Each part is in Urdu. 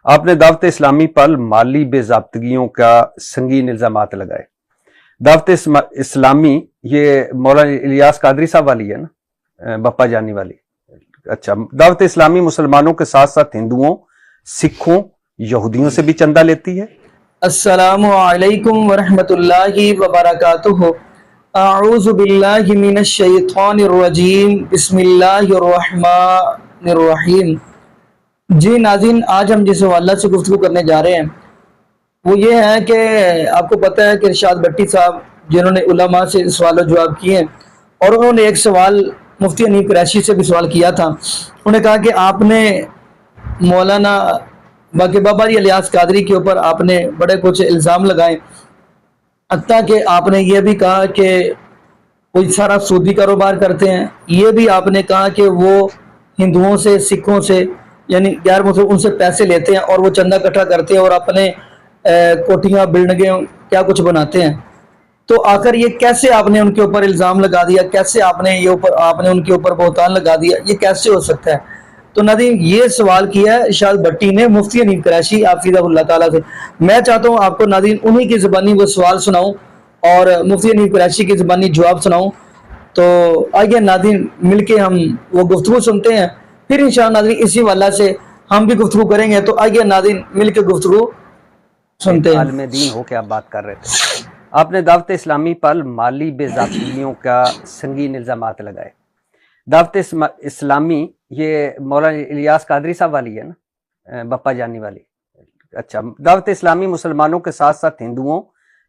آپ نے دعوت اسلامی پر مالی بے ضابطگیوں کا سنگین الزامات لگائے۔ دعوت اسلامی یہ مولانا الیاس قادری صاحب والی ہے نا، بپا جانی والی؟ اچھا، دعوت اسلامی مسلمانوں کے ساتھ ساتھ ہندوؤں، سکھوں، یہودیوں سے بھی چندہ لیتی ہے۔ السلام علیکم ورحمۃ اللہ وبرکاتہ۔ اعوذ باللہ من الشیطان الرجیم، بسم اللہ الرحمن الرحیم۔ جی ناظرین، آج ہم جس حوالہ سے گفتگو کرنے جا رہے ہیں وہ یہ ہے کہ آپ کو پتہ ہے کہ ارشاد بھٹی صاحب جنہوں نے علماء سے سوال و جواب کیے ہیں، اور انہوں نے ایک سوال مفتی حنیف قریشی سے بھی سوال کیا تھا۔ انہوں نے کہا کہ آپ نے مولانا باقی بابا جی الیاس قادری کے اوپر آپ نے بڑے کچھ الزام لگائے، حتیٰ کہ آپ نے یہ بھی کہا کہ کوئی سارا سودی کاروبار کرتے ہیں۔ یہ بھی آپ نے کہا کہ وہ ہندوؤں سے، سکھوں سے، یعنی غیر مسلم ان سے پیسے لیتے ہیں اور وہ چندہ اکٹھا کرتے ہیں اور اپنے کوٹیاں بلڈنگیں کیا کچھ بناتے ہیں۔ تو آخر یہ کیسے آپ نے ان کے اوپر الزام لگا دیا، کیسے آپ نے ان کے اوپر بہتان لگا دیا، یہ کیسے ہو سکتا ہے؟ تو ناظرین، یہ سوال کیا ہے ارشاد بھٹی نے مفتی حنیف قریشی حفظہ اللہ تعالیٰ سے۔ میں چاہتا ہوں آپ کو ناظرین انہی کی زبانی وہ سوال سناؤں اور مفتی حنیف قریشی کی زبانی جواب سناؤں۔ تو آئیے ناظرین مل کے ہم وہ گفتگو سنتے ہیں، پھر انشاءاللہ ناظرین اسی والا سے ہم بھی گفتگو کریں گے۔ تو آئیے ناظرین مل کے گفتگو سنتے ہیں۔ عالم دین ہو کے آپ بات کر رہے تھے، آپ نے دعوت اسلامی پر مالی بے ضابطگیوں کا سنگین الزامات لگائے۔ دعوت اسلامی یہ مولانا الیاس قادری صاحب والی ہے نا، بپا جانی والی؟ اچھا، دعوت اسلامی مسلمانوں کے ساتھ ساتھ ہندوؤں،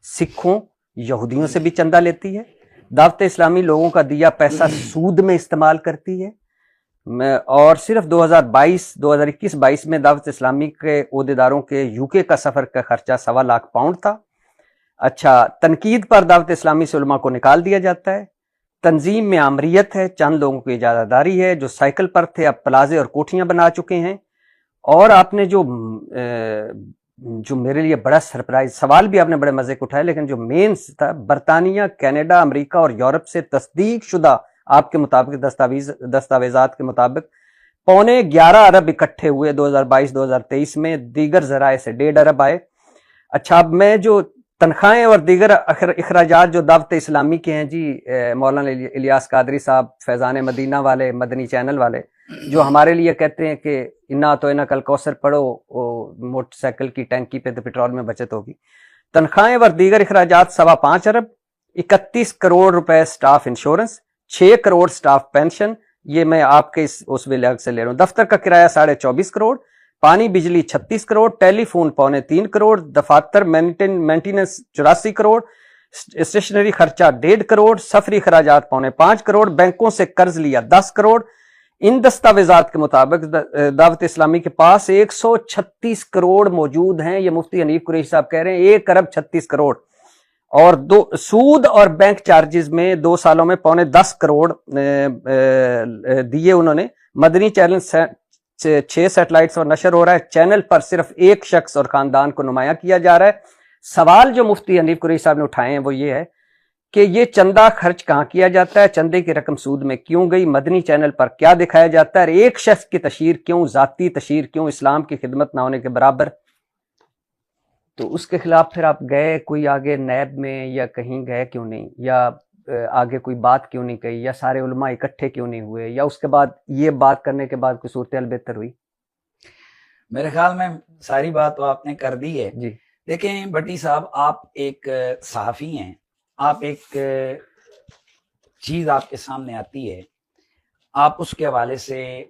سکھوں، یہودیوں سے بھی چندہ لیتی ہے۔ دعوت اسلامی لوگوں کا دیا پیسہ سود میں استعمال کرتی ہے، اور صرف 2021-22 میں دعوت اسلامی کے عہدیداروں کے UK کا سفر کا خرچہ 1.25 لاکھ پاؤنڈ تھا۔ اچھا، تنقید پر دعوت اسلامی سے علماء کو نکال دیا جاتا ہے۔ تنظیم میں آمریت ہے، چند لوگوں کی اجازت داری ہے، جو سائیکل پر تھے اب پلازے اور کوٹھیاں بنا چکے ہیں۔ اور آپ نے جو میرے لیے بڑا سرپرائز سوال بھی آپ نے بڑے مزے کو اٹھایا، لیکن جو مین تھا، برطانیہ، کینیڈا، امریکہ اور یورپ سے تصدیق شدہ آپ کے مطابق دستاویزات کے مطابق 11.25 ارب اکٹھے ہوئے 2022-2023 میں، دیگر ذرائع سے 1.5 ارب آئے۔ اچھا، اب میں جو تنخواہیں اور دیگر اخراجات جو دعوت اسلامی کے ہیں جی، مولانا الیاس قادری صاحب، فیضان مدینہ والے، مدنی چینل والے، جو ہمارے لیے کہتے ہیں کہ انا تو انا کل کوثر پڑھو، موٹر سائیکل کی ٹینکی پہ تو پیٹرول میں بچت ہوگی۔ تنخواہیں اور دیگر اخراجات 5.25 ارب، 31 کروڑ روپے staff insurance, 6 crore staff pension, یہ میں آپ کے اس ولاگ سے لے رہا ہوں۔ دفتر کا کرایہ 24.5 کروڑ، پانی بجلی 36 کروڑ، ٹیلی فون 3.25 کروڑ، دفاتر مینٹیننس 84 کروڑ، اسٹیشنری خرچہ 1.5 کروڑ، سفری اخراجات 5.25 کروڑ، بینکوں سے قرض لیا 10 کروڑ۔ ان دستاویزات کے مطابق دعوت اسلامی کے پاس 136 کروڑ موجود ہیں۔ یہ مفتی حنیف قریشی صاحب کہہ رہے ہیں 1 ارب 36 کروڑ، اور سود اور بینک چارجز میں 2 سالوں میں 10 کروڑ دیے انہوں نے۔ مدنی چینل 6 سیٹلائٹس اور نشر ہو رہا ہے، چینل پر صرف ایک شخص اور خاندان کو نمایاں کیا جا رہا ہے۔ سوال جو مفتی حنیف قریشی صاحب نے اٹھائے ہیں وہ یہ ہے کہ یہ چندہ خرچ کہاں کیا جاتا ہے، چندے کی رقم سود میں کیوں گئی، مدنی چینل پر کیا دکھایا جاتا ہے، ایک شخص کی تشہیر کیوں، ذاتی تشہیر کیوں، اسلام کی خدمت نہ ہونے کے برابر؟ تو اس کے خلاف پھر آپ گئے کوئی آگے نیب میں، یا کہیں گئے کیوں نہیں، یا آگے کوئی بات کیوں نہیں کہی، یا سارے علماء اکٹھے کیوں نہیں ہوئے، یا اس کے بعد یہ بات کرنے کے بعد کوئی صورتحال بہتر ہوئی؟ میرے خیال میں ساری بات تو آپ نے کر دی ہے جی دیکھیں بھٹی صاحب، آپ ایک صحافی ہیں، آپ ایک چیز آپ کے سامنے آتی ہے، آپ اس کے حوالے سے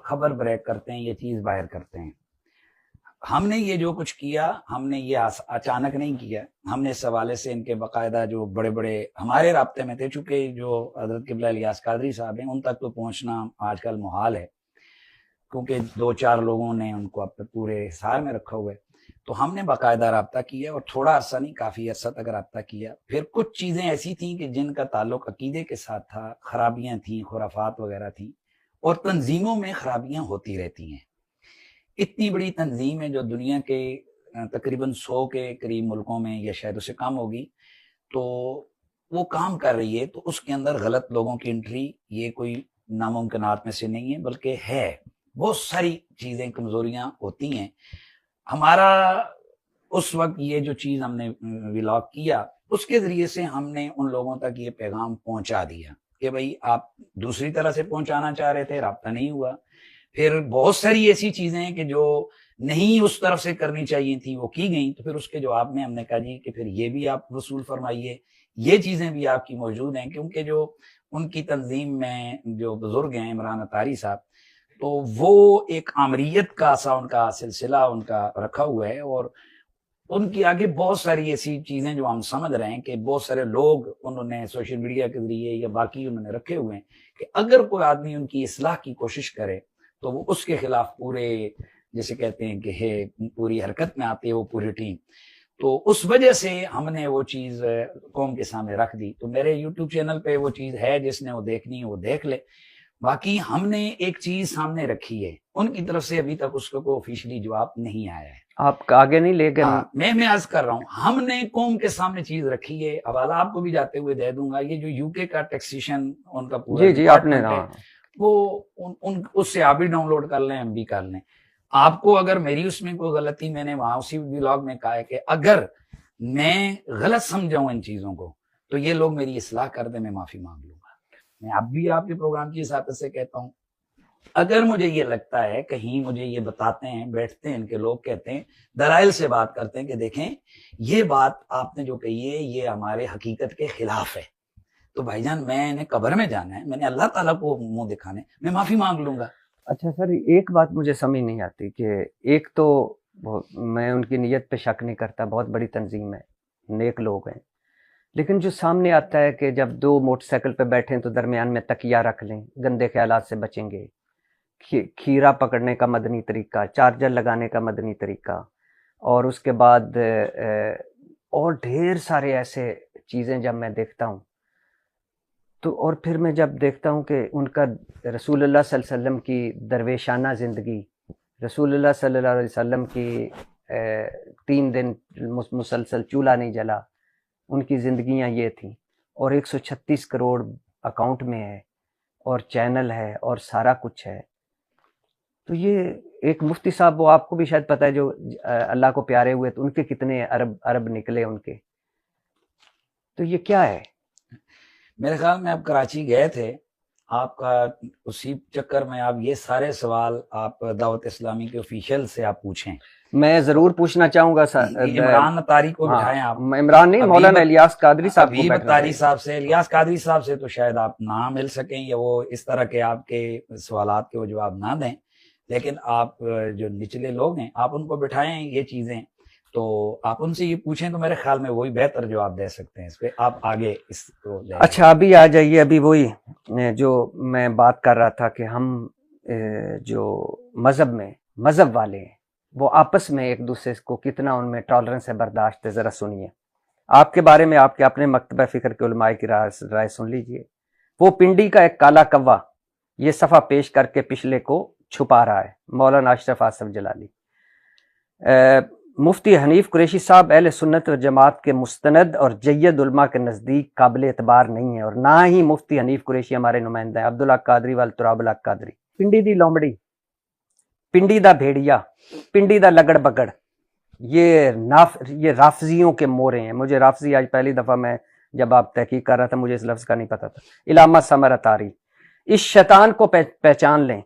خبر بریک کرتے ہیں، یہ چیز باہر کرتے ہیں۔ ہم نے یہ جو کچھ کیا، ہم نے یہ اچانک نہیں کیا، ہم نے اس حوالے سے ان کے باقاعدہ جو بڑے بڑے ہمارے رابطے میں تھے، چونکہ جو حضرت قبلہ الیاس قادری صاحب ہیں ان تک تو پہنچنا آج کل محال ہے، کیونکہ 2-4 لوگوں نے ان کو اب پورے حصار میں رکھا ہوا ہے۔ تو ہم نے باقاعدہ رابطہ کیا، اور تھوڑا عرصہ نہیں، کافی عرصہ تک رابطہ کیا۔ پھر کچھ چیزیں ایسی تھیں کہ جن کا تعلق عقیدے کے ساتھ تھا، خرابیاں تھیں، خرافات وغیرہ تھیں، اور تنظیموں میں خرابیاں ہوتی رہتی ہیں۔ اتنی بڑی تنظیم ہے جو دنیا کے تقریباً 100 کے قریب ملکوں میں، یا شاید اس سے کم ہوگی، تو وہ کام کر رہی ہے، تو اس کے اندر غلط لوگوں کی انٹری یہ کوئی ناممکنات میں سے نہیں ہے، بلکہ ہے۔ بہت ساری چیزیں، کمزوریاں ہوتی ہیں۔ ہمارا اس وقت یہ جو چیز ہم نے ولاگ کیا اس کے ذریعے سے ہم نے ان لوگوں تک یہ پیغام پہنچا دیا کہ بھائی آپ دوسری طرح سے پہنچانا چاہ رہے تھے، رابطہ نہیں ہوا. پھر بہت ساری ایسی چیزیں ہیں کہ جو نہیں اس طرف سے کرنی چاہیے تھی وہ کی گئیں، تو پھر اس کے جواب میں ہم نے کہا جی کہ پھر یہ بھی آپ وصول فرمائیے، یہ چیزیں بھی آپ کی موجود ہیں. کیونکہ جو ان کی تنظیم میں جو بزرگ ہیں عمران اطاری صاحب، تو وہ ایک آمریت کا سا ان کا سلسلہ ان کا رکھا ہوا ہے، اور ان کی آگے بہت ساری ایسی چیزیں جو ہم سمجھ رہے ہیں کہ بہت سارے لوگ انہوں نے سوشل میڈیا کے ذریعے یا باقی انہوں نے رکھے ہوئے ہیں کہ اگر کوئی آدمی ان کی اصلاح کی کوشش کرے تو وہ اس کے خلاف پورے جیسے کہتے ہیں کہ پوری حرکت میں آتی ہے وہ پوری ٹیم. تو اس وجہ سے ہم نے وہ چیز قوم کے سامنے رکھ دی. تو میرے یوٹیوب چینل پہ وہ چیز ہے، جس نے وہ دیکھنی ہے وہ دیکھ لے. باقی ہم نے ایک چیز سامنے رکھی ہے، ان کی طرف سے ابھی تک اس کو کوئی آفیشلی جواب نہیں آیا ہے. آپ آگے نہیں لے گئے؟ میں عرض کر رہا ہوں ہم نے قوم کے سامنے چیز رکھی ہے. حوالہ آپ کو بھی جاتے ہوئے دے دوں گا. یہ جو یو کے کا ٹیکسیشن ان کا پورا جی آپ نے وہ اس سے آپ بھی ڈاؤن لوڈ کر لیں، ہم بھی کر لیں. آپ کو اگر میری اس میں کوئی غلطی، میں نے وہاں اسی ولاگ میں کہا ہے کہ اگر میں غلط سمجھاؤں ان چیزوں کو تو یہ لوگ میری اصلاح کر دیں، میں معافی مانگ لوں گا. میں اب بھی آپ کے پروگرام کی حساب سے کہتا ہوں، اگر مجھے یہ لگتا ہے کہیں مجھے یہ بتاتے ہیں، بیٹھتے ہیں ان کے لوگ کہتے ہیں، دلائل سے بات کرتے ہیں کہ دیکھیں یہ بات آپ نے جو کہی ہے یہ ہمارے حقیقت کے خلاف ہے، تو بھائی جان میں نے قبر میں جانا ہے، میں نے اللہ تعالیٰ کو منہ دکھانا ہے، میں معافی مانگ لوں گا. اچھا سر، ایک بات مجھے سمجھ نہیں آتی کہ ایک تو میں ان کی نیت پہ شک نہیں کرتا، بہت بڑی تنظیم ہے، نیک لوگ ہیں، لیکن جو سامنے آتا ہے کہ جب دو موٹر سائیکل پہ بیٹھیں تو درمیان میں تکیہ رکھ لیں، گندے خیالات سے بچیں گے، کھیرا پکڑنے کا مدنی طریقہ، چارجر لگانے کا مدنی طریقہ، اور اس کے بعد اور ڈھیر سارے ایسے چیزیں جب میں دیکھتا ہوں تو، اور پھر میں جب دیکھتا ہوں کہ ان کا رسول اللہ صلی اللہ علیہ وسلم کی درویشانہ زندگی، رسول اللہ صلی اللہ علیہ وسلم کی 3 دن مسلسل چولہا نہیں جلا، ان کی زندگیاں یہ تھیں، اور 136 کروڑ اکاؤنٹ میں ہے، اور چینل ہے، اور سارا کچھ ہے. تو یہ ایک مفتی صاحب، وہ آپ کو بھی شاید پتہ ہے، جو اللہ کو پیارے ہوئے تو ان کے کتنے عرب نکلے ان کے. تو یہ کیا ہے؟ میرے خیال میں آپ کراچی گئے تھے، آپ کا اسی چکر میں آپ یہ سارے سوال آپ دعوت اسلامی کے آفیشیل سے آپ پوچھیں. میں ضرور پوچھنا چاہوں گا سر. عمران اطاری کو بٹھائیں آپ. عمران نہیں، مولانا الیاس قادری صاحب کو. اطاری صاحب سے، الیاس قادری صاحب سے تو شاید آپ نہ مل سکیں، یا وہ اس طرح کے آپ کے سوالات کے وہ جواب نہ دیں، لیکن آپ جو نچلے لوگ ہیں آپ ان کو بٹھائیں یہ چیزیں، تو آپ ان سے یہ پوچھیں تو میرے خیال میں وہی بہتر جواب دے سکتے ہیں اس پہ. آپ آگے اس کو لے. اچھا ابھی آ جائیے، ابھی وہی جو میں بات کر رہا تھا کہ ہم جو مذہب والے ہیں وہ آپس میں ایک دوسرے کو کتنا ان میں ٹالرنس ہے، برداشت ہے. ذرا سنیے آپ کے بارے میں، آپ کے اپنے مکتبہ فکر کے علماء کی رائے سن لیجئے. وہ پنڈی کا ایک کالا کوا یہ صفحہ پیش کر کے پچھلے کو چھپا رہا ہے. مولانا اشرف آصف جلالی. مفتی حنیف قریشی صاحب اہل سنت و جماعت کے مستند اور جید علماء کے نزدیک قابل اعتبار نہیں ہیں، اور نہ ہی مفتی حنیف قریشی ہمارے نمائندہ ہیں. عبداللہ قادری والتراب الحق قادری. پنڈی دی لومڑی، پنڈی دا بھیڑیا، پنڈی دا لگڑ بگڑ، یہ رافضیوں کے مورے ہیں. مجھے رافضی آج پہلی دفعہ میں جب آپ تحقیق کر رہا تھا مجھے اس لفظ کا نہیں پتا تھا. علامہ سمر اطاری. اس شیطان کو پہچان لیں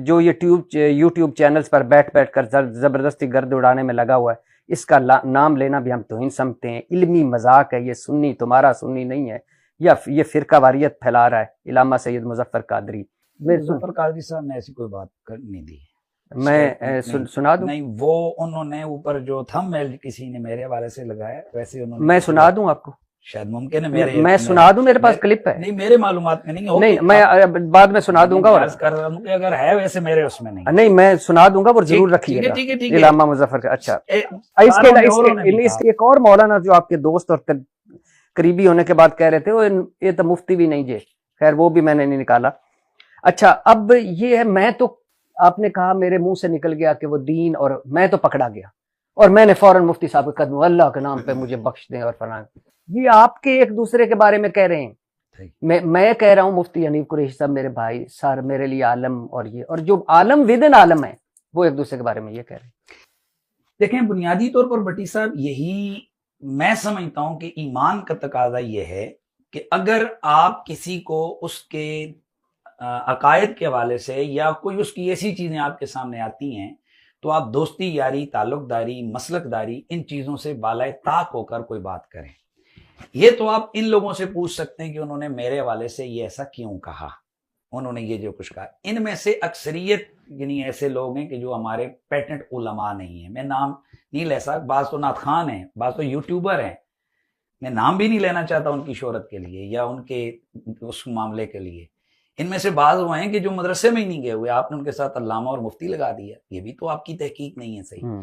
جو یہ یوٹیوب چینلز پر بیٹھ کر زبردستی گرد اڑانے میں لگا ہوا ہے. اس کا نام لینا بھی ہم توہین سمجھتے ہیں. علمی مذاق ہے. یہ سنی تمہارا سنی نہیں ہے، یا یہ فرقہ واریت پھیلا رہا ہے. علامہ سید مظفر قادری. مظفر قادری صاحب نے ایسی کوئی بات نہیں دی. میں سنا دوں؟ نہیں، وہ انہوں نے اوپر جو تھم میل کسی نے میرے حوالے سے لگایا، ویسے انہوں نے. میں سنا دوں آپ کو؟ شاید ممکن ہے میں سنا دوں، میرے پاس کلپ ہے. نہیں، میرے معلومات میں نہیں. نہیں، میں بعد میں سنا دوں گا. اور اگر ہے ویسے میرے اس میں نہیں، میں سنا دوں گا، وہ ضرور رکھیے گا. علامہ مظفر کا. اچھا، اس کے ایک اور مولانا جو آپ کے دوست اور قریبی ہونے کے بعد کہہ رہے تھے وہ یہ تو مفتی بھی نہیں جے، خیر وہ بھی میں نے نہیں نکالا. اچھا اب یہ ہے، میں تو آپ نے کہا میرے منہ سے نکل گیا کہ وہ دین، اور میں تو پکڑا گیا اور میں نے فوراً مفتی صاحب کے قدم اللہ کے نام پہ مجھے بخش دیں اور فلاں. یہ آپ کے ایک دوسرے کے بارے میں کہہ رہے ہیں. میں کہہ رہا ہوں مفتی حنیف قریشی صاحب میرے بھائی سر، میرے لیے عالم، اور یہ اور جو عالم ودن عالم ہے وہ ایک دوسرے کے بارے میں یہ کہہ رہے ہیں. دیکھیں بنیادی طور پر بٹی صاحب یہی میں سمجھتا ہوں کہ ایمان کا تقاضا یہ ہے کہ اگر آپ کسی کو اس کے عقائد کے حوالے سے یا کوئی اس کی ایسی چیزیں آپ کے سامنے آتی ہیں تو آپ دوستی یاری تعلق داری مسلک داری ان چیزوں سے بالائے طاق ہو کر کوئی بات کریں. یہ تو آپ ان لوگوں سے پوچھ سکتے ہیں کہ انہوں نے میرے حوالے سے یہ ایسا کیوں کہا, انہوں نے یہ جو کچھ کہا. ان میں سے اکثریت یعنی ایسے لوگ ہیں کہ جو ہمارے پیٹنٹ علماء نہیں ہیں, میں نام نہیں لے سکتا, بعض تو نعت خوان ہیں, بعض تو یوٹیوبر ہیں, میں نام بھی نہیں لینا چاہتا ان کی شہرت کے لیے یا ان کے اس معاملے کے لیے. ان میں سے بعض وہ ہیں کہ جو مدرسے میں ہی نہیں گئے ہوئے, آپ نے ان کے ساتھ علامہ اور مفتی لگا دیا, یہ بھی تو آپ کی تحقیق نہیں ہے صحیح.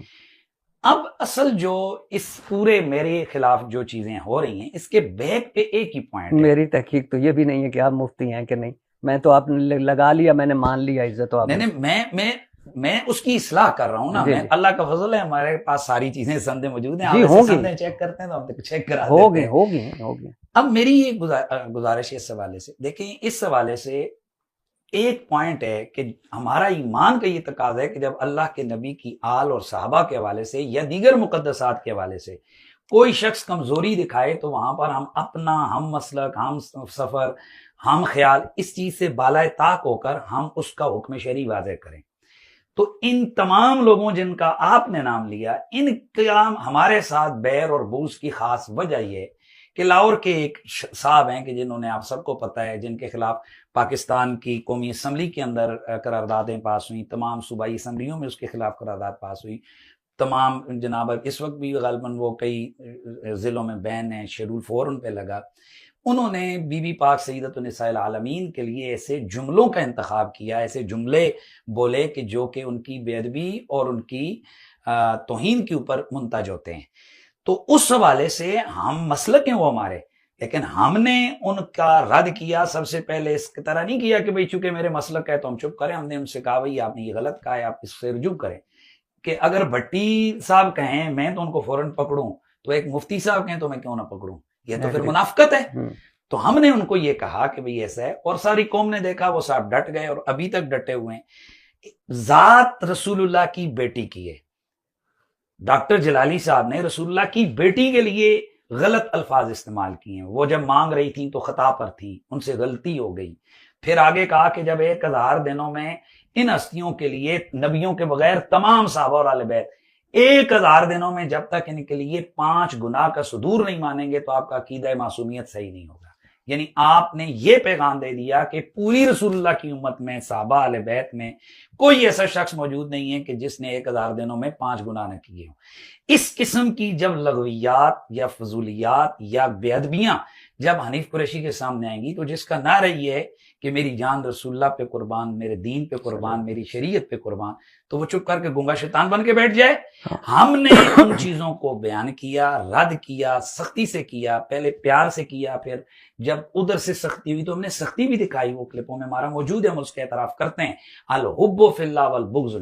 اب اصل جو اس پورے میرے خلاف جو چیزیں ہو رہی ہیں اس کے بیک پہ ایک ہی پوائنٹ ہے. میری تحقیق تو یہ بھی نہیں ہے کہ آپ مفتی ہیں کہ نہیں, میں تو آپ نے لگا لیا, میں نے مان لیا عزت. میں اس کی اصلاح کر رہا ہوں نا. میں اللہ کا فضل ہے ہمارے پاس ساری چیزیں سندیں موجود ہیں, آپ سندیں چیک کرتے ہیں تو ہم چیک کرا دیتے ہیں. ہوگی. اب میری ایک گزارش ہے اس حوالے سے, دیکھیں اس حوالے سے ایک پوائنٹ ہے کہ ہمارا ایمان کا یہ تقاضا ہے کہ جب اللہ کے نبی کی آل اور صحابہ کے حوالے سے یا دیگر مقدسات کے حوالے سے کوئی شخص کمزوری دکھائے تو وہاں پر ہم اپنا ہم مسلک ہم سفر ہم خیال اس چیز سے بالائے طاق ہو کر ہم اس کا حکم شرعی واضح کریں. تو ان تمام لوگوں جن کا آپ نے نام لیا, ان کا ہمارے ساتھ بیر اور بغض کی خاص وجہ یہ ہے کہ لاہور کے ایک صاحب ہیں کہ جنہوں نے آپ سب کو پتہ ہے, جن کے خلاف پاکستان کی قومی اسمبلی کے اندر قراردادیں پاس ہوئیں, تمام صوبائی اسمبلیوں میں اس کے خلاف قرارداد پاس ہوئی, تمام جناب اس وقت بھی غالباً وہ کئی ضلعوں میں بین ہیں, شیڈول 4 ان پہ لگا. انہوں نے بی بی پاک سیدۃ النساء العالمین کے لیے ایسے جملوں کا انتخاب کیا, ایسے جملے بولے کہ جو کہ ان کی بے ادبی اور ان کی توہین کے اوپر منتج ہوتے ہیں. تو اس حوالے سے ہم مسلک ہیں وہ ہمارے, لیکن ہم نے ان کا رد کیا. سب سے پہلے اس کی طرح نہیں کیا کہ بھئی چونکہ میرے مسلک ہے تو ہم چپ کریں. ہم نے ان سے کہا بھئی آپ نے یہ غلط کہا ہے, آپ اس سے رجوع کریں. کہ اگر بھٹی صاحب کہیں میں تو ان کو فوراً پکڑوں, تو ایک مفتی صاحب کہیں تو میں کیوں نہ پکڑوں, یہ تو پھر منافقت ہے. تو ہم نے ان کو یہ کہا کہ بھئی ایسا ہے, اور ساری قوم نے دیکھا, وہ صاحب ڈٹ گئے اور ابھی تک ڈٹے ہوئے ہیں. ذات رسول اللہ کی بیٹی کی ہے. ڈاکٹر جلالی صاحب نے رسول اللہ کی بیٹی کے لیے غلط الفاظ استعمال کیے ہیں. وہ جب مانگ رہی تھیں تو خطا پر تھی, ان سے غلطی ہو گئی. پھر آگے کہا کہ جب 1000 دنوں میں ان ہستیوں کے لیے نبیوں کے بغیر تمام صحابہ اور اہل بیت 1000 دنوں میں جب تک ان کے لیے 5 گناہ کا صدور نہیں مانیں گے تو آپ کا عقیدہ معصومیت صحیح نہیں ہوگا. یعنی آپ نے یہ پیغام دے دیا کہ پوری رسول اللہ کی امت میں صحابہ اہل بیت میں کوئی ایسا شخص موجود نہیں ہے کہ جس نے 1000 دنوں میں 5 گناہ نہ کیے ہوں. اس قسم کی جب لغویات یا فضولیات یا بے ادبیاں جب حنیف قریشی کے سامنے آئیں گی تو جس کا نعرہ یہ ہے کہ میری جان رسول اللہ پہ قربان, میرے دین پہ قربان, میری شریعت پہ قربان, تو وہ چپ کر کے گنگا شیطان بن کے بیٹھ جائے. ہم نے ان چیزوں کو بیان کیا, رد کیا, سختی سے کیا, پہلے پیار سے کیا, پھر جب ادھر سے سختی ہوئی تو ہم نے سختی بھی دکھائی. وہ کلپوں میں ہمارا موجود ہے, ہم اس کا اعتراف کرتے ہیں. الحب فی اللہ والبغض,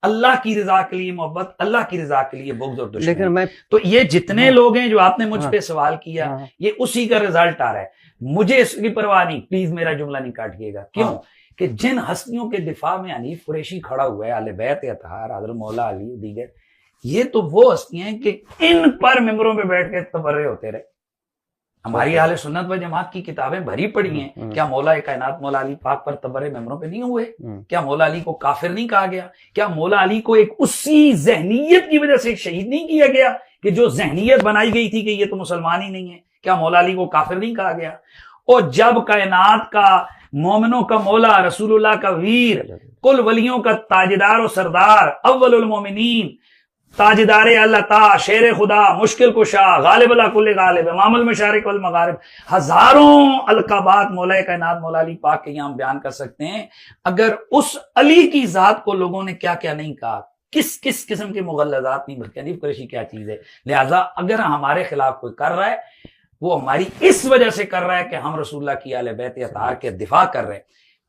اللہ کی رضا کے لیے محبت, اللہ کی رضا کے لیے بغض اور دشمنی. لیکن تو یہ جتنے لوگ ہیں جو آپ نے مجھ پہ سوال کیا, یہ اسی کا رزلٹ آ رہا ہے. مجھے اس کی پرواہ نہیں, پلیز میرا جملہ نہیں کاٹیے گا. کیوں کہ جن ہستیوں کے دفاع میں حنیف قریشی کھڑا ہوا ہے, اہل بیت اطہار, حضرت مولا علی دیگر, یہ تو وہ ہستیاں ہیں کہ ان پر ممبروں پہ بیٹھ کے تبرے ہوتے رہے. ہماری اہل سنت و جماعت کی کتابیں بھری پڑی ہیں. کیا مولا کائنات مولا علی پاک پر تبرے ممبروں پہ نہیں ہوئے؟ کیا مولا علی کو کافر نہیں کہا گیا؟ کیا مولا علی کو ایک اسی ذہنیت کی وجہ سے شہید نہیں کیا گیا کہ جو ذہنیت بنائی گئی تھی کہ یہ تو مسلمان ہی نہیں ہے؟ کیا مولا علی کو کافر نہیں کہا گیا؟ اور جب کائنات کا مومنوں کا مولا, رسول اللہ کا ویر, کل ولیوں کا تاجدار و سردار, اول المومنین, تاجدار اللہ تعالی, شیر خدا, مشکل کشا, غالب اللہ کل غالب, امام المشارق والمغارب, ہزاروں القابات مولا کائنات مولا علی پاک کے یہاں بیان کر سکتے ہیں. اگر اس علی کی ذات کو لوگوں نے کیا کیا نہیں کہا, کس کس قسم کے مغلظات نہیں بلکہ حنیف قریشی کیا چیز ہے. لہٰذا اگر ہمارے خلاف کوئی کر رہا ہے وہ ہماری اس وجہ سے کر رہا ہے کہ ہم رسول اللہ کی اہل بیت اطہار کے دفاع کر رہے ہیں.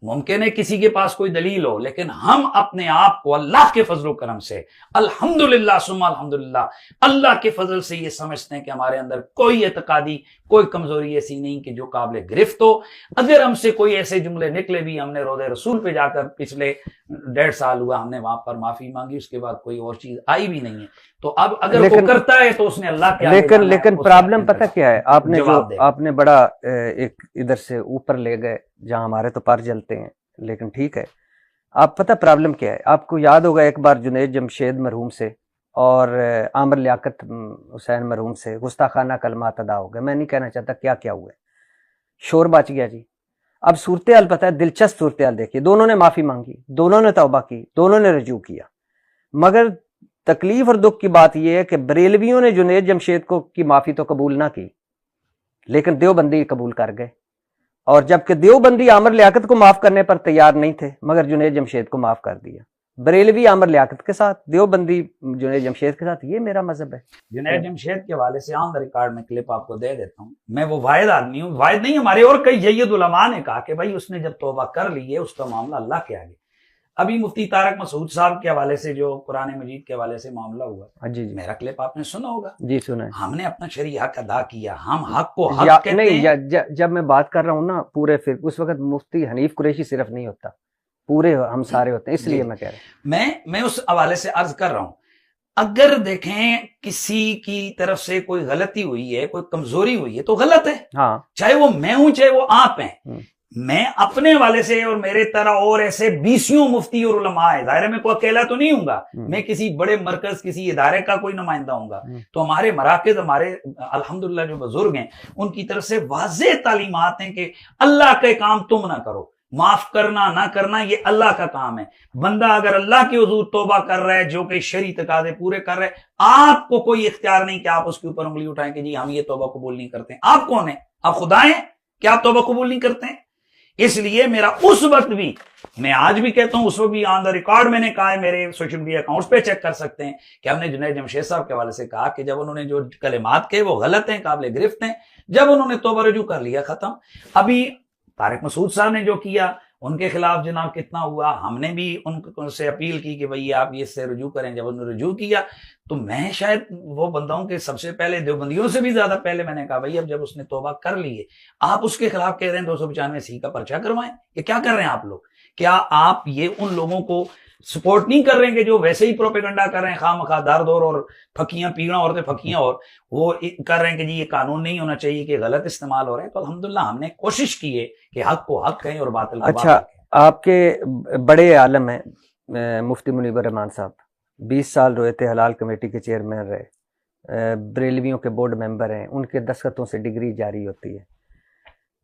ممکن ہے کسی کے پاس کوئی دلیل ہو، لیکن ہم اپنے آپ کو اللہ کے فضل و کرم سے الحمدللہ ثم الحمدللہ اللہ کے فضل سے یہ سمجھتے ہیں کہ ہمارے اندر کوئی اعتقادی کوئی کمزوری ایسی نہیں کہ جو قابل گرفت ہو۔ اگر ہم سے کوئی ایسے جملے نکلے بھی، ہم نے روضہ رسول پہ جا کر پچھلے 1.5 سال ہوا ہم نے وہاں پر معافی مانگی، اس کے بعد کوئی اور چیز آئی بھی نہیں ہے، تو اب اگر وہ کرتا ہے تو اس نے اللہ کے آگے جانا ہے، لیکن اس پرابلم کا پتہ کیا ہے، آپ نے جواب دے گا۔ آپ نے بڑا ایک ادھر سے اوپر لے گئے جہاں ہمارے تو پر جلتے ہیں، لیکن ٹھیک ہے۔ آپ پتہ پرابلم کیا ہے، آپ کو یاد ہوگا ایک بار جنید جمشید مرحوم سے اور عامر لیاقت حسین مرحوم سے گستاخانہ کلمات ادا ہو گئے، میں نہیں کہنا چاہتا کیا کیا ہوا ہے، شور بچ گیا جی۔ اب صورتحال پتہ ہے، دلچسپ صورتحال دیکھیے، دونوں نے معافی مانگی، دونوں نے توبہ کی، دونوں نے رجوع کیا، مگر تکلیف اور دکھ کی بات یہ ہے کہ بریلویوں نے جنید جمشید کو کی معافی تو قبول نہ کی، لیکن دیوبندی قبول کر گئے، اور جبکہ دیوبندی عامر لیاقت کو معاف کرنے پر تیار نہیں تھے مگر جنید جمشید کو معاف کر دیا۔ بریلوی عامر لیاقت کے ساتھ، دیوبندی جنید جمشید کے ساتھ، یہ میرا مذہب ہے۔ جنید جمشید کے حوالے سے آن دا ریکارڈ میں کلپ آپ کو دے دیتا ہوں، میں وہ واحد آدمی ہوں، واحد نہیں، ہمارے اور کئی جید علماء نے کہا کہ بھائی اس نے جب توبہ کر لی ہے اس کا معاملہ اللہ کے آگے۔ ابھی مفتی طارق مسعود صاحب کے حوالے سے جو قرآن مجید کے حوالے سے معاملہ ہوا، جی جی میرا کلپ آپ نے سنا ہوگا، جی سنیں۔ ہم نے اپنا شرعی حق ادا کیا، ہم حق کو حق کہتے نہیں، ہیں۔ جب میں بات کر رہا ہوں نا پورے فرق، اس وقت مفتی حنیف قریشی صرف نہیں ہوتا، پورے ہم سارے ہوتے ہیں، اس لیے میں کہہ رہا ہوں۔ میں اس حوالے سے عرض کر رہا ہوں، اگر دیکھیں کسی کی طرف سے کوئی غلطی ہوئی ہے، کوئی کمزوری ہوئی ہے تو غلط ہے، ہاں، چاہے وہ میں ہوں چاہے وہ آپ ہیں۔ میں اپنے والے سے اور میرے طرح اور ایسے 20 مفتی اور علماء ہے، ظاہر ہے میں کوئی اکیلا تو نہیں ہوں گا، میں کسی بڑے مرکز کسی ادارے کا کوئی نمائندہ ہوں گا، تو ہمارے مراکز، ہمارے الحمدللہ جو بزرگ ہیں ان کی طرف سے واضح تعلیمات ہیں کہ اللہ کے کام تم نہ کرو، معاف کرنا نہ کرنا یہ اللہ کا کام ہے۔ بندہ اگر اللہ کے حضور توبہ کر رہا ہے جو کہ شرعی تقاضے پورے کر رہا ہے، آپ کو کوئی اختیار نہیں کہ آپ اس کے اوپر انگلی اٹھائیں کہ جی ہم یہ توبہ قبول نہیں کرتے ہیں۔ آپ کون ہیں؟ آپ خدا ہیں کہ آپ توبہ قبول نہیں کرتے ہیں؟ اس لیے میرا اس وقت بھی، میں آج بھی کہتا ہوں، اس وقت بھی آن دا ریکارڈ میں نے کہا ہے، میرے سوشل میڈیا اکاؤنٹس پہ چیک کر سکتے ہیں کہ ہم نے جنید جمشید صاحب کے حوالے سے کہا کہ جب انہوں نے جو کلمات کہے وہ غلط ہیں، قابل گرفت ہیں، جب انہوں نے توبہ رجوع کر لیا ختم۔ ابھی طارق مسعود صاحب نے جو کیا ان کے خلاف جناب کتنا ہوا، ہم نے بھی ان سے اپیل کی کہ بھئی آپ یہ سے رجوع کریں، جب انہوں نے رجوع کیا تو میں شاید وہ بندہ ہوں کہ سب سے پہلے دیوبندیوں سے بھی زیادہ پہلے میں نے کہا بھئی اب جب اس نے توبہ کر لی ہے، آپ اس کے خلاف کہہ رہے ہیں 295 کا پرچہ کروائیں، یہ کیا کر رہے ہیں آپ لوگ؟ کیا آپ یہ ان لوگوں کو سپورٹ نہیں کر رہے ہیں کہ جو ویسے ہی پروپیگنڈا کر رہے ہیں، خواہ مخواہ درد اور پھکیاں پینا عورتیں پھکیاں، اور وہ کر رہے ہیں کہ جی یہ قانون نہیں ہونا چاہیے، کہ غلط استعمال ہو رہا ہے؟ تو الحمدللہ ہم نے کوشش کی ہے کہ حق کو حق کہیں اور باطل کو باطل اچھا، کہیں۔ آپ کے بڑے عالم ہیں مفتی منیب الرحمان صاحب، 20 سال رویت حلال کمیٹی کے چیئرمین رہے، بریلویوں کے بورڈ ممبر ہیں، ان کے دستخطوں سے ڈگری جاری ہوتی ہے،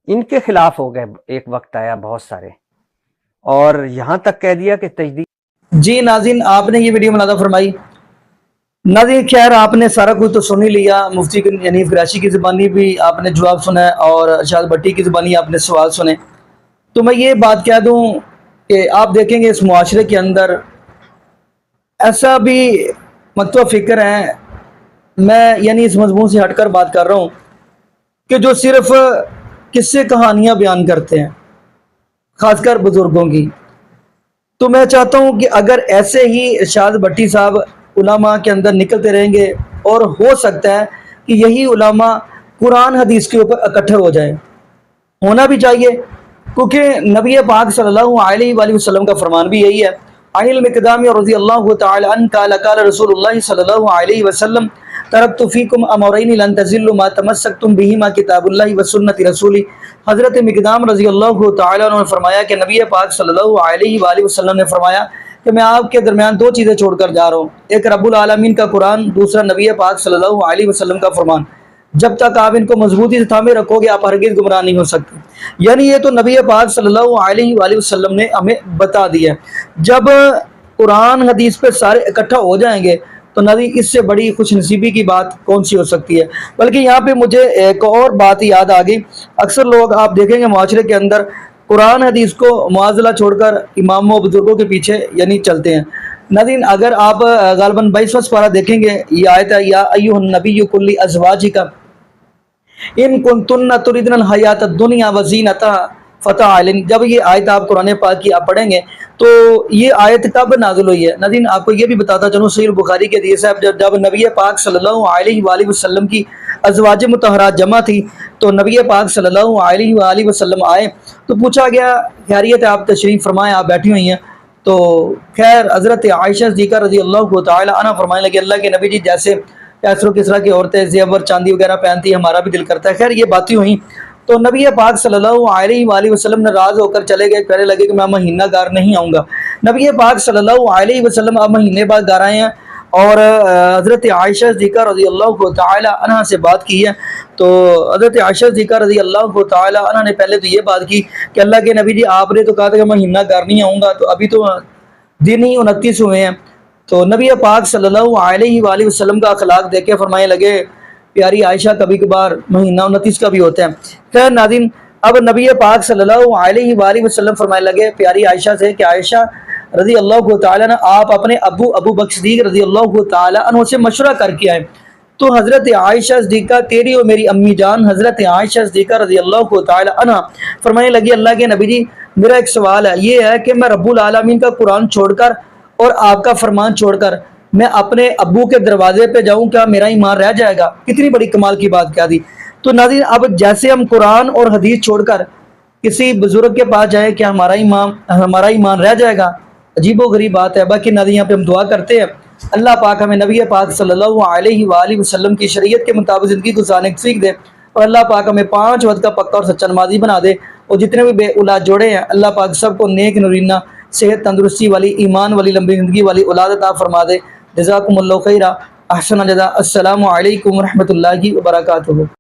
ان کے خلاف ہو گئے، ایک وقت آیا بہت سارے، اور یہاں تک کہہ دیا کہ تجدید۔ جی ناظرین، آپ نے یہ ویڈیو ملاحظہ فرمائی۔ ناظرین خیر آپ نے سارا کچھ تو سن ہی لیا، مفتی حنیف قریشی کی زبانی بھی آپ نے جواب سنا اور ارشاد بھٹی کی زبانی آپ نے سوال سنے۔ تو میں یہ بات کہہ دوں کہ آپ دیکھیں گے اس معاشرے کے اندر ایسا بھی مکتوب فکر ہے، میں یعنی اس مضمون سے ہٹ کر بات کر رہا ہوں، کہ جو صرف قصے کہانیاں بیان کرتے ہیں، خاص کر بزرگوں کی۔ تو میں چاہتا ہوں کہ اگر ایسے ہی ارشاد بھٹی صاحب علماء کے اندر نکلتے رہیں گے، اور ہو سکتا ہے کہ یہی علماء قرآن حدیث کے اوپر اکٹھے ہو جائیں، ہونا بھی چاہیے، کیونکہ نبی پاک صلی اللہ علیہ وآلہ وسلم کا فرمان بھی یہی ہے۔ عن المقدام رضی اللہ تعالی عنہ قال قال رسول اللہ صلی اللہ علیہ وسلم ترکت فیکم امرین لن تضلوا ما تمسکتم بہما کتاب اللہ وسنت رسولی۔ حضرت مقدام رضی اللہ تعالی عنہ نے فرمایا کہ نبی پاک صلی اللہ علیہ وآلہ وسلم نے فرمایا کہ میں آپ کے درمیان 2 چیزیں چھوڑ کر جا رہا ہوں، ایک رب العالمین کا قرآن، دوسرا نبی پاک صلی اللہ علیہ وسلم کا فرمان۔ جب تک آپ ان کو مضبوطی سے تھامے رکھو گے آپ ہرگز گمراہ نہیں ہو سکتے۔ یعنی یہ تو نبی پاک صلی اللہ علیہ وآلہ وسلم نے ہمیں بتا دیا ہے۔ جب قرآن حدیث پہ سارے اکٹھا ہو جائیں گے تو نبی اس سے بڑی خوش نصیبی کی بات کون سی ہو سکتی ہے۔ بلکہ یہاں پہ مجھے ایک اور بات یاد آ گئی، اکثر لوگ آپ دیکھیں گے معاشرے کے اندر قرآن حدیث کو معاذلہ چھوڑ کر اماموں بزرگوں کے پیچھے یعنی چلتے ہیں۔ ناظرین اگر آپ غالباً 22واں پارہ دیکھیں گے، یہ آیت ہے یا ایھا النبی کل ازواجک ان کنتن تردن الحیات الدنیا وزینتها فتعالن، جب یہ آیت آپ قرآن پاک کی آپ پڑھیں گے تو یہ آیت کب نازل ہوئی ہے؟ ناظرین آپ کو یہ بھی بتاتا چلوں، صحیح بخاری کے حدیث ہے، جب نبی پاک صلی اللہ علیہ وآلہ وسلم کی ازواج مطہرات جمع تھی تو نبی پاک صلی اللہ علیہ وآلہ وسلم آئے تو پوچھا گیا خیریت ہے، آپ تشریف فرمائیں، آپ بیٹھی ہوئی ہیں؟ تو خیر حضرت عائشہ صدیقہ رضی اللہ تعالی عنہ فرمانے لگے اللہ کے نبی جی جیسے کیسر و کسرا کی عورتیں زیور چاندی وغیرہ پہنتی ہیں ہمارا بھی دل کرتا ہے۔ خیر یہ باتیں ہوئیں تو نبی پاک صلی اللہ علیہ وآلہ وسلم ناراض ہو کر چلے گئے، کہنے لگے کہ میں مہینہ گار نہیں آؤں گا۔ نبی پاک صلی اللہ علیہ وسلم اب مہینے بعد گھر آئے ہیں اور حضرت عائشہ صدیقہ رضی اللہ تعالی عنہ سے بات کی ہے۔ تو حضرت عائشہ صدیقہ رضی اللہ تعالی عنہ نے پہلے تو یہ بات کی کہ اللہ کے نبی جی آپ نے تو کہا تھا کہ مہینہ گھر نہیں آؤں گا، تو ابھی تو دن ہی 29 ہوئے ہیں۔ تو نبی پاک صلی اللہ علیہ وآلہ وسلم کا اخلاق دیکھ کے فرمانے لگے پیاری عائشہ کبھی کبھار مہینہ 29 کا بھی ہوتا ہے۔ خیر ناظرین اب نبی پاک صلی اللہ علیہ وآلہ وسلم فرمانے لگے پیاری عائشہ سے کہ عائشہ رضی اللہ تعالیٰ عنہ آپ اپنے ابو بکر صدیق رضی اللہ تعالیٰ عنہ سے مشورہ کر کے آئے۔ تو حضرت عائشہ صدیقہ تیری اور میری امی جان حضرت عائشہ صدیقہ رضی اللہ تعالیٰ عنہ فرمانے لگی اللہ کے نبی جی میرا ایک سوال ہے، یہ ہے کہ میں رب العالمین کا قرآن چھوڑ کر اور آپ کا فرمان چھوڑ کر میں اپنے ابو کے دروازے پہ جاؤں، کیا میرا ایمان رہ جائے گا؟ کتنی بڑی کمال کی بات کہہ دی۔ تو ناظرین اب جیسے ہم قرآن اور حدیث چھوڑ کر کسی بزرگ کے پاس جائیں کہ ہمارا ایمان رہ جائے گا؟ عجیب و غریب بات ہے۔ باقی ناظرین یہاں پہ ہم دعا کرتے ہیں اللہ پاک ہمیں نبی پاک صلی اللہ علیہ وآلہ وسلم کی شریعت کے مطابق زندگی گزارنے کی سیکھ دے، اور اللہ پاک ہمیں 5 وقت کا پکا اور سچا نمازی بنا دے، اور جتنے بھی بے اولاد جوڑے ہیں اللہ پاک سب کو نیک نورینہ صحت تندرستی والی ایمان والی لمبی زندگی والی اولاد عطا فرما دے۔ جزاکم اللہ خیرہ، احسن جزا۔ السلام علیکم ورحمۃ اللہ وبرکاتہ۔